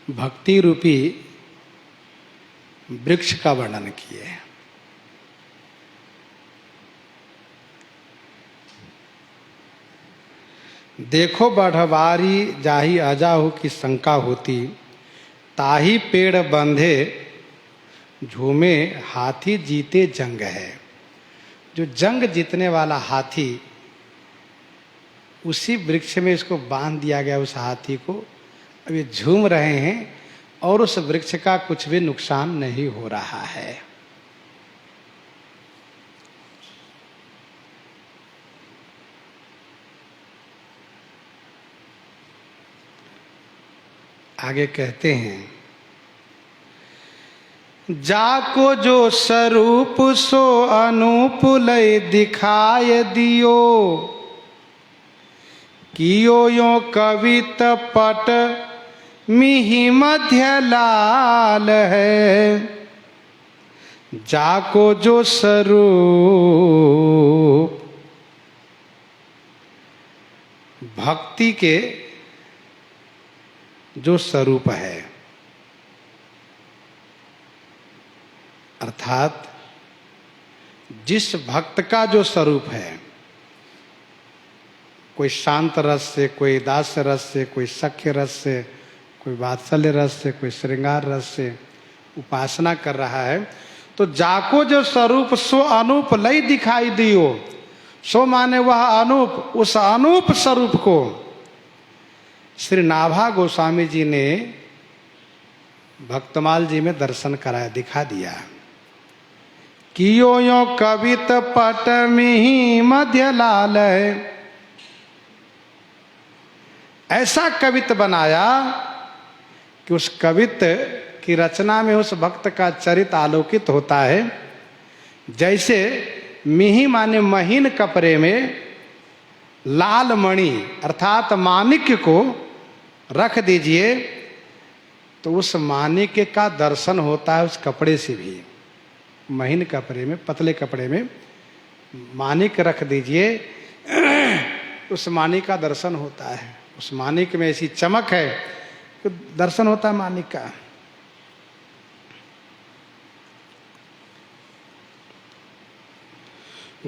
भक्ति रूपी वृक्ष का वर्णन किए। देखो बढ़वारी जाही अजाहु की शंका होती, ताही पेड़ बंधे झूमे हाथी जीते जंग है। जो जंग जीतने वाला हाथी, उसी वृक्ष में इसको बांध दिया गया, उस हाथी को। अब ये झूम रहे हैं और उस वृक्ष का कुछ भी नुकसान नहीं हो रहा है। आगे कहते हैं, जाको जो स्वरूप सो अनूप लय दिखाय दियो, कियो यो कवित पट मिहि मध्य लाल है। जाको जो स्वरूप भक्ति के जो स्वरूप है, अर्थात जिस भक्त का जो स्वरूप है, कोई शांत रस से, कोई दास्य रस से, कोई सख्य रस से, कोई वात्सल्य रस से, कोई श्रृंगार रस से उपासना कर रहा है, तो जाको जो स्वरूप सो अनूप लय दिखाई दियो। सो माने वह अनूप, उस अनूप स्वरूप को श्री नाभा गोस्वामी जी ने भक्तमाल जी में दर्शन कराया, दिखा दिया। कियो यो कवित पट मिहि मध्य लाल है। ऐसा कवित बनाया कि उस कवित की रचना में उस भक्त का चरित्र आलोकित होता है। जैसे मिहि माने महीन कपड़े में लाल मणि अर्थात माणिक्य को रख दीजिए, तो उस माणिक्य का दर्शन होता है उस कपड़े से भी। महीन कपड़े में, पतले कपड़े में माणिक्य रख दीजिए, उस माणिक्य का दर्शन होता है। उस माणिक्य में ऐसी चमक है कि दर्शन होता है माणिक्य का।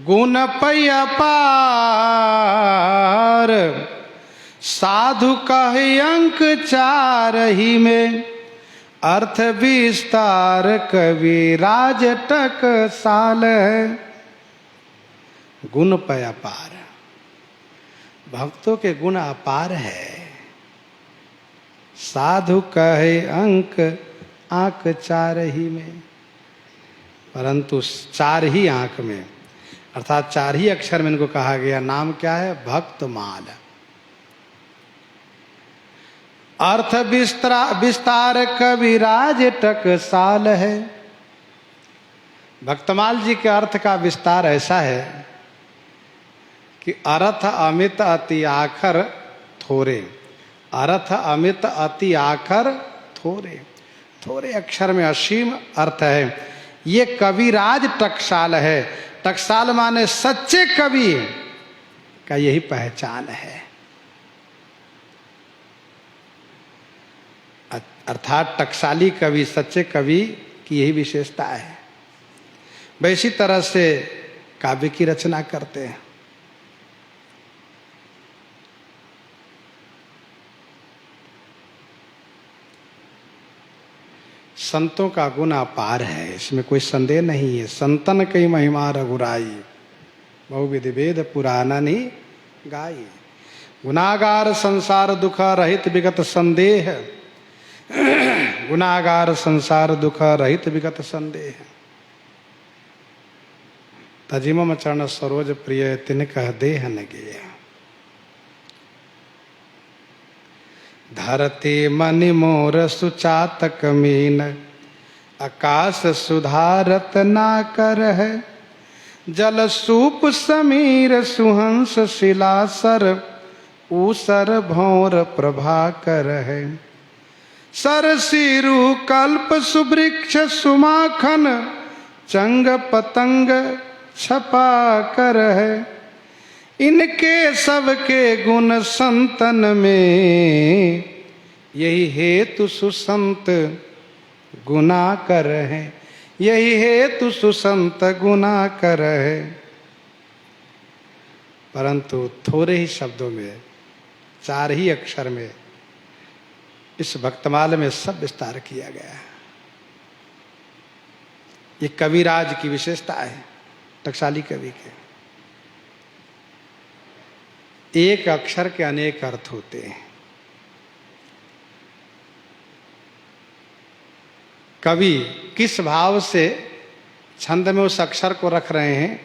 गुण पै अपार साधु कहे अंक चार ही में, अर्थ विस्तार कवि राज टक साल है। गुण पै अपार, भक्तों के गुण अपार है। साधु कहे अंक आंक चार ही में, परंतु चार ही आंक में, अर्थात चार ही अक्षर में इनको कहा गया। नाम क्या है? भक्तमाल। अर्थ विस्तार कविराज टकसाल है। भक्तमाल जी के अर्थ का विस्तार ऐसा है कि अर्थ अमित अति आखर थोरे। अर्थ अमित अति आखर थोरे, थोरे अक्षर में असीम अर्थ है। ये कविराज टकसाल है। टकसाल माने सच्चे कवि का यही पहचान है। अर्थात टकसाली कवि, सच्चे कवि की यही विशेषता है। वैसी तरह से काव्य की रचना करते हैं। संतों का गुण अपार है, इसमें कोई संदेह नहीं है। संतन कई महिमा रघुराई, बहुविधि वेद पुराणनि गाई। गुनागार संसार दुख रहित विगत संदेह, गुनागार संसार दुख रहित विगत संदेह। तजिमम चरण सरोज प्रिय तिन कह देह न गे। धरती मनि मोर सुचातक मीन, आकाश सुधारत ना कर है। जल सूप समीर सुहंस शिलासर, ऊसर भौर प्रभाकर है। सरसीरु कल्प सुवृक्ष सुमाखन, चंग पतंग छपा कर है। इनके सबके गुण संतन में, यही हेतु सुसंत गुना कर है, यही हेतु सुसंत गुना कर है। परंतु थोड़े ही शब्दों में, 4 ही अक्षर में इस भक्तमाल में सब विस्तार किया गया है। ये कविराज की विशेषता है, टकसाली कवि के। एक अक्षर के अनेक अर्थ होते हैं। कवि किस भाव से छंद में उस अक्षर को रख रहे हैं,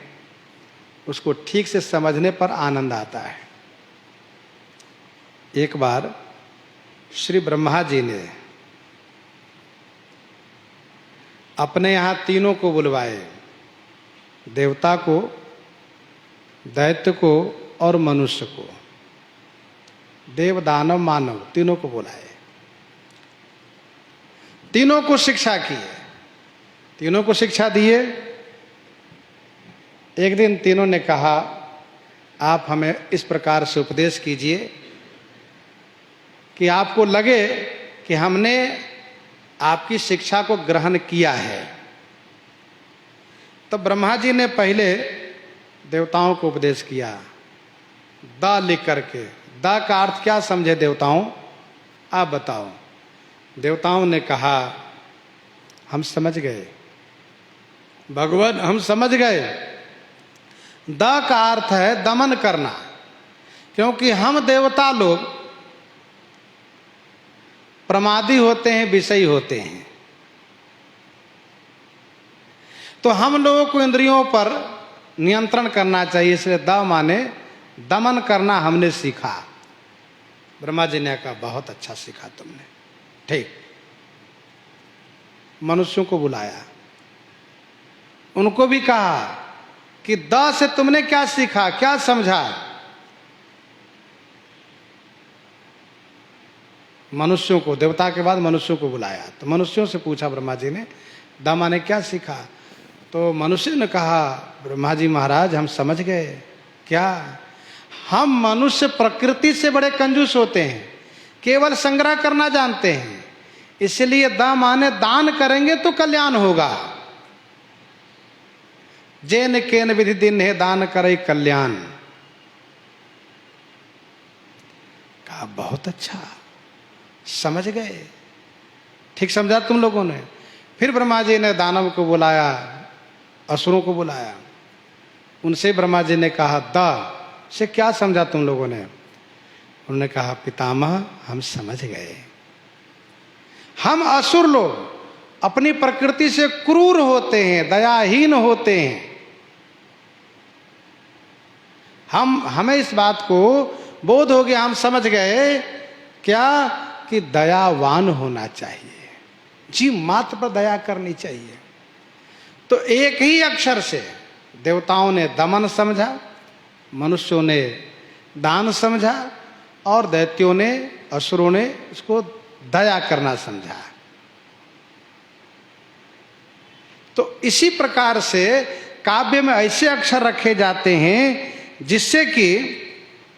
उसको ठीक से समझने पर आनंद आता है। एक बार श्री ब्रह्मा जी ने अपने यहाँ तीनों को बुलवाए, देवता को, दैत्य को और मनुष्य को। देव दानव मानव तीनों को बुलाए, तीनों को शिक्षा की, तीनों को शिक्षा दिए। एक दिन तीनों ने कहा, आप हमें इस प्रकार से उपदेश कीजिए कि आपको लगे कि हमने आपकी शिक्षा को ग्रहण किया है। तो ब्रह्मा जी ने पहले देवताओं को उपदेश किया, द लिख करके। द का अर्थ क्या समझे देवताओं, आप बताओ। देवताओं ने कहा, हम समझ गए भगवान, हम समझ गए। द का अर्थ है दमन करना, क्योंकि हम देवता लोग प्रमादी होते हैं, विषयी होते हैं। तो हम लोगों को इंद्रियों पर नियंत्रण करना चाहिए, इसलिए द माने दमन करना हमने सीखा। ब्रह्मा जी ने कहा, बहुत अच्छा सीखा तुमने, ठीक। मनुष्यों को बुलाया, उनको भी कहा कि द से तुमने क्या सीखा, क्या समझा। मनुष्यों को, देवता के बाद मनुष्यों को बुलाया। तो मनुष्यों से पूछा ब्रह्मा जी ने, द माने क्या सीखा। तो मनुष्य ने कहा, ब्रह्मा जी महाराज हम समझ गए। क्या? हम मनुष्य प्रकृति से बड़े कंजूस होते हैं, केवल संग्रह करना जानते हैं, इसलिए द माने दान करेंगे तो कल्याण होगा। जैन केन विधि दिन है दान करे कल्याण। कहा बहुत अच्छा, समझ गए, ठीक समझा तुम लोगों ने। फिर ब्रह्मा जी ने दानव को बुलाया, असुरों को बुलाया। उनसे ब्रह्मा जी ने कहा, द से क्या समझा तुम लोगों ने। उन्होंने कहा, पितामह हम समझ गए। हम असुर लोग अपनी प्रकृति से क्रूर होते हैं, दयाहीन होते हैं। हमें इस बात को बोध हो गया, हम समझ गए क्या, कि दयावान होना चाहिए, जीव मात्र पर दया करनी चाहिए। तो एक ही अक्षर से देवताओं ने दमन समझा, मनुष्यों ने दान समझा और दैत्यों ने, असुरों ने इसको दया करना समझा। तो इसी प्रकार से काव्य में ऐसे अक्षर रखे जाते हैं जिससे कि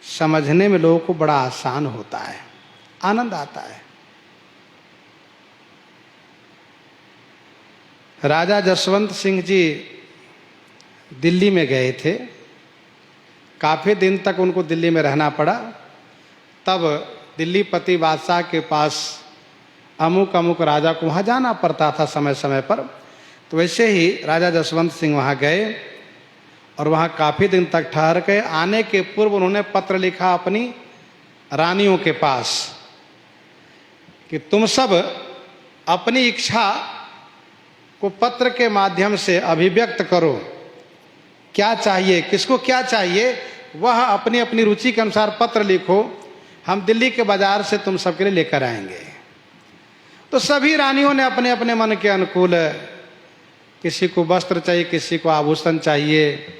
समझने में लोगों को बड़ा आसान होता है, आनंद आता है। राजा जसवंत सिंह जी दिल्ली में गए थे, काफी दिन तक उनको दिल्ली में रहना पड़ा। तब दिल्ली पति बादशाह के पास अमुक अमुक राजा को वहाँ जाना पड़ता था समय समय पर। तो वैसे ही राजा जसवंत सिंह वहाँ गए और वहाँ काफ़ी दिन तक ठहर गए। आने के पूर्व उन्होंने पत्र लिखा अपनी रानियों के पास कि तुम सब अपनी इच्छा को पत्र के माध्यम से अभिव्यक्त करो, क्या चाहिए, किसको क्या चाहिए, वह अपनी अपनी रुचि के अनुसार पत्र लिखो, हम दिल्ली के बाजार से तुम सबके लिए लेकर आएंगे। तो सभी रानियों ने अपने अपने मन के अनुकूल, किसी को वस्त्र चाहिए, किसी को आभूषण चाहिए,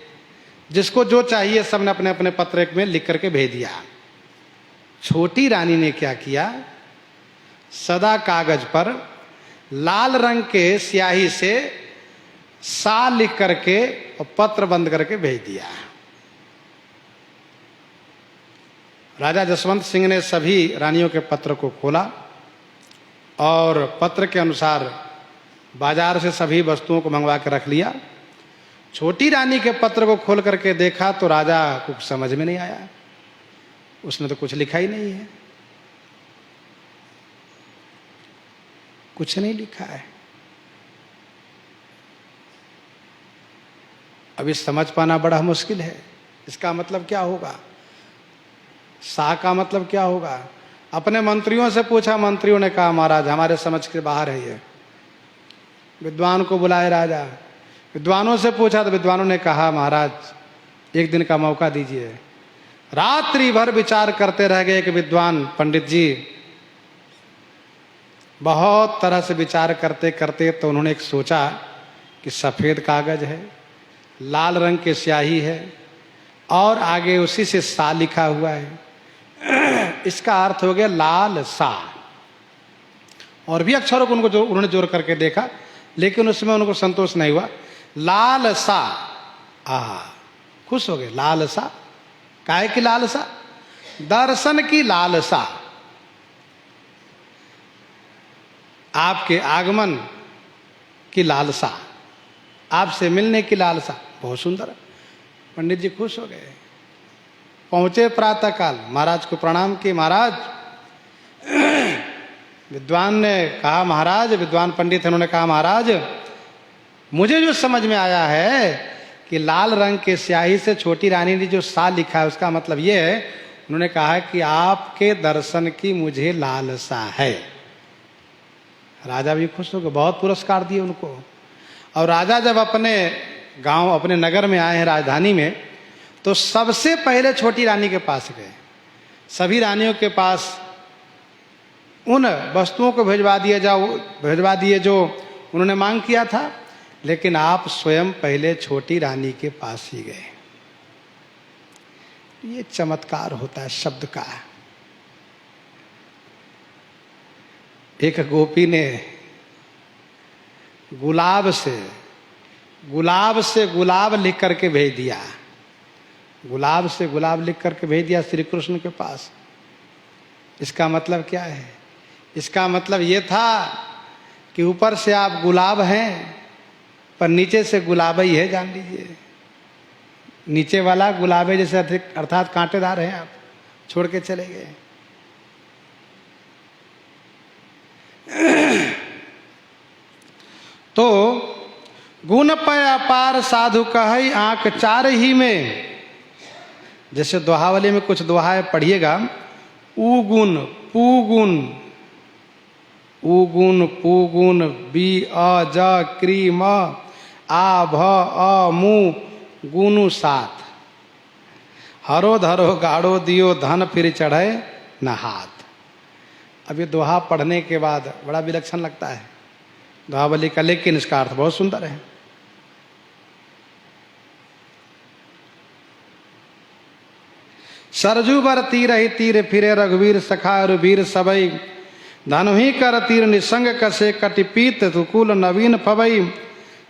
जिसको जो चाहिए सबने अपने अपने पत्र में लिख करके भेज दिया। छोटी रानी ने क्या किया, सदा कागज पर लाल रंग के स्याही से सा लिख करके और पत्र बंद करके भेज दिया। राजा जसवंत सिंह ने सभी रानियों के पत्र को खोला और पत्र के अनुसार बाजार से सभी वस्तुओं को मंगवा के रख लिया। छोटी रानी के पत्र को खोल करके देखा तो राजा को समझ में नहीं आया, उसमें तो कुछ लिखा ही नहीं है, कुछ नहीं लिखा है। अभी समझ पाना बड़ा मुश्किल है। इसका मतलब क्या होगा, सा का मतलब क्या होगा। अपने मंत्रियों से पूछा, मंत्रियों ने कहा महाराज हमारे समझ के बाहर है ये। विद्वान को बुलाए राजा, विद्वानों से पूछा तो विद्वानों ने कहा महाराज एक दिन का मौका दीजिए। रात्रि भर विचार करते रह गए कि विद्वान पंडित जी, बहुत तरह से विचार करते करते तो उन्होंने एक सोचा कि सफेद कागज है, लाल रंग की स्याही है और आगे उसी से सा लिखा हुआ है, इसका अर्थ हो गया लाल सा। और भी अक्षरों को उन्होंने जोड़ करके देखा, लेकिन उसमें उनको संतोष नहीं हुआ। लाल सा, खुश हो गए। लाल सा, काहे की लाल सा, दर्शन की लाल सा, आपके आगमन की लालसा, आपसे मिलने की लालसा। बहुत सुंदर। पंडित जी खुश हो गए। पहुंचे प्रातः काल, महाराज को प्रणाम किए। महाराज, विद्वान ने कहा महाराज, विद्वान पंडित है, उन्होंने कहा महाराज मुझे जो समझ में आया है कि लाल रंग के स्याही से छोटी रानी ने जो सा लिखा है उसका मतलब ये है, उन्होंने कहा कि आपके दर्शन की मुझे लालसा है। राजा भी खुश हो गए, बहुत पुरस्कार दिए उनको। और राजा जब अपने गांव, अपने नगर में आए हैं, राजधानी में, तो सबसे पहले छोटी रानी के पास गए। सभी रानियों के पास उन वस्तुओं को भिजवा दिए जो उन्होंने मांग किया था, लेकिन आप स्वयं पहले छोटी रानी के पास ही गए। ये चमत्कार होता है शब्द का। एक गोपी ने गुलाब से गुलाब लिख करके भेज दिया, गुलाब से गुलाब लिख करके भेज दिया श्री कृष्ण के पास। इसका मतलब क्या है, इसका मतलब ये था कि ऊपर से आप गुलाब हैं पर नीचे से गुलाब ही है, जान लीजिए। नीचे वाला गुलाब है जैसे अधिक, अर्थात कांटेदार है, आप छोड़ के चले गए। तो गुण पय अपार साधु कहई आंख चार ही में, जैसे दोहावली में कुछ दोहाए पढ़िएगा, उगुण पुगुण, उगुण पुगुण, बी अ ज क्री म आ भ अ मु गुनु साथ, हरो धरो गाड़ो दियो धन फिर चढ़े न हाथ। अब ये दोहा पढ़ने के बाद बड़ा विलक्षण लगता है दोहावली का, लेकिन इसका अर्थ बहुत सुंदर है। सरजू बर तीर ही तीर फिरे रघुवीर सखा रुवीर सबई, धनुही कर तीर निसंग कसे कटिपीत तुकुल नवीन फबई,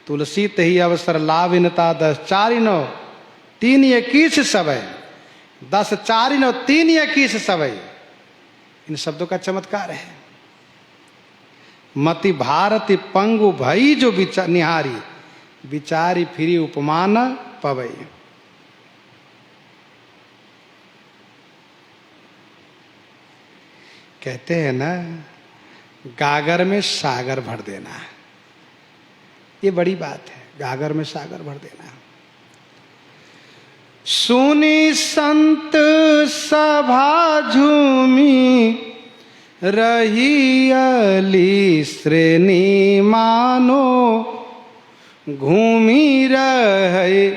तुलसी तही अवसर लाविनता 10 4 9 3 21 सबई, 10 4 9 3 21 सबई। इन शब्दों का चमत्कार है। मति भारती पंगु भई जो निहारी, विचारी फिरी उपमान पवई। कहते हैं ना, गागर में सागर भर देना, ये बड़ी बात है। गागर में सागर भर देना। सुनी संत सभा झूमी रही अली श्रेणी मानो, घूमी रहे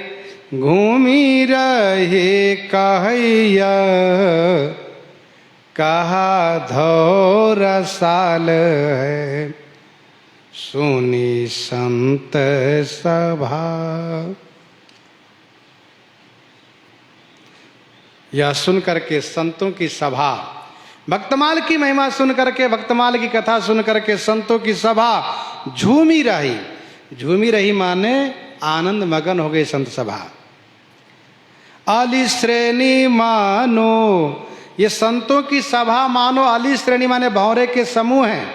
कहैया कहा धौर साल है, सुनी संत सभा। यह सुन करके संतों की सभा, भक्तमाल की महिमा सुन करके, भक्तमाल की कथा सुन करके संतों की सभा झूमी रही। झूमी रही माने आनंद मगन हो गई संत सभा। अली श्रेणी मानो, ये संतों की सभा मानो अली श्रेणी माने भौरे के समूह हैं।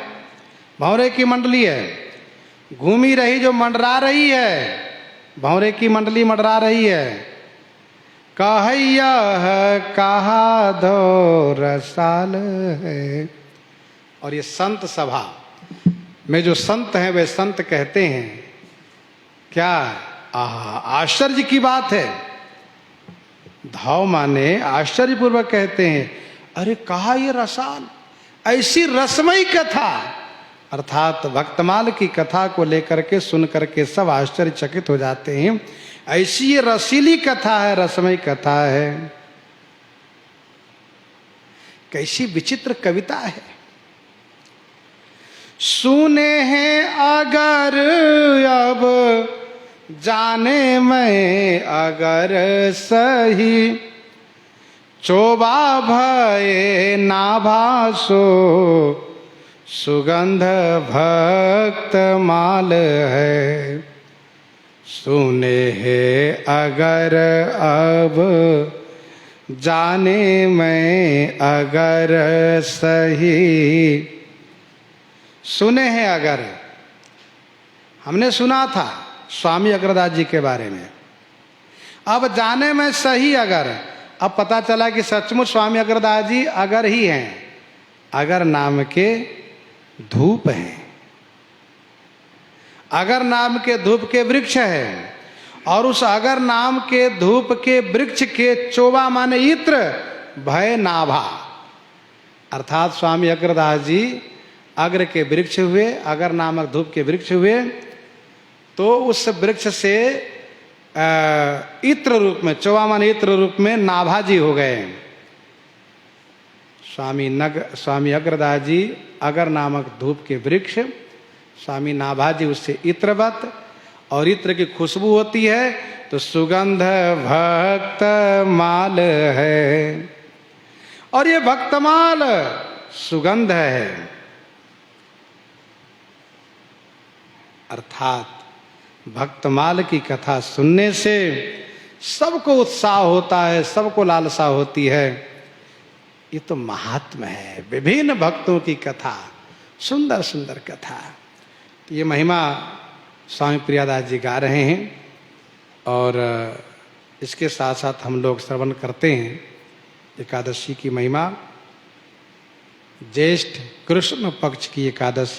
भंवरे की मंडली है, घूमी रही जो मंडरा रही है, भंवरे की मंडली मंडरा रही है। कहैया कहा दो रसाल है। और ये संत सभा में जो संत हैं वे संत कहते हैं क्या, आश्चर्य की बात है। धाव माने आश्चर्यपूर्वक कहते हैं, अरे कहा ये रसाल, ऐसी रसमयी कथा, अर्थात भक्तमाल की कथा को लेकर के सुन करके सब आश्चर्यचकित हो जाते हैं। ऐसी ये रसीली कथा है, रसमयी कथा है, कैसी विचित्र कविता है। सुने हैं अगर अब जाने मैं अगर सही, चोबा भये नाभासो सुगंध भक्त माल है। सुने हैं अगर अब जाने मैं अगर सही। सुने हैं अगर, हमने सुना था स्वामी अग्रदास जी के बारे में, अब जाने में सही अगर, अब पता चला कि सचमुच स्वामी अग्रदास जी अगर ही हैं, अगर नाम के धूप हैं, अगर नाम के धूप के वृक्ष है। और उस अगर नाम के धूप के वृक्ष के चोबा माने इत्र, भय नाभा, अर्थात स्वामी अग्रदास जी अग्र के वृक्ष हुए, अगर नामक धूप के वृक्ष हुए, तो उस वृक्ष से इत्र रूप में, चौवा माने इत्र रूप में नाभाजी हो गए। स्वामी अग्रदास जी अगर नामक धूप के वृक्ष, स्वामी नाभाजी उससे इत्रवत, और इत्र की खुशबू होती है तो सुगंध भक्त माल है। और ये भक्तमाल सुगंध है, अर्थात भक्तमाल की कथा सुनने से सबको उत्साह होता है, सबको लालसा होती है। ये तो महात्म है, विभिन्न भक्तों की कथा, सुंदर सुंदर कथा। तो ये महिमा स्वामी प्रियादास जी गा रहे हैं, और इसके साथ साथ हम लोग श्रवण करते हैं एकादशी की महिमा। ज्येष्ठ कृष्ण पक्ष की एकादशी।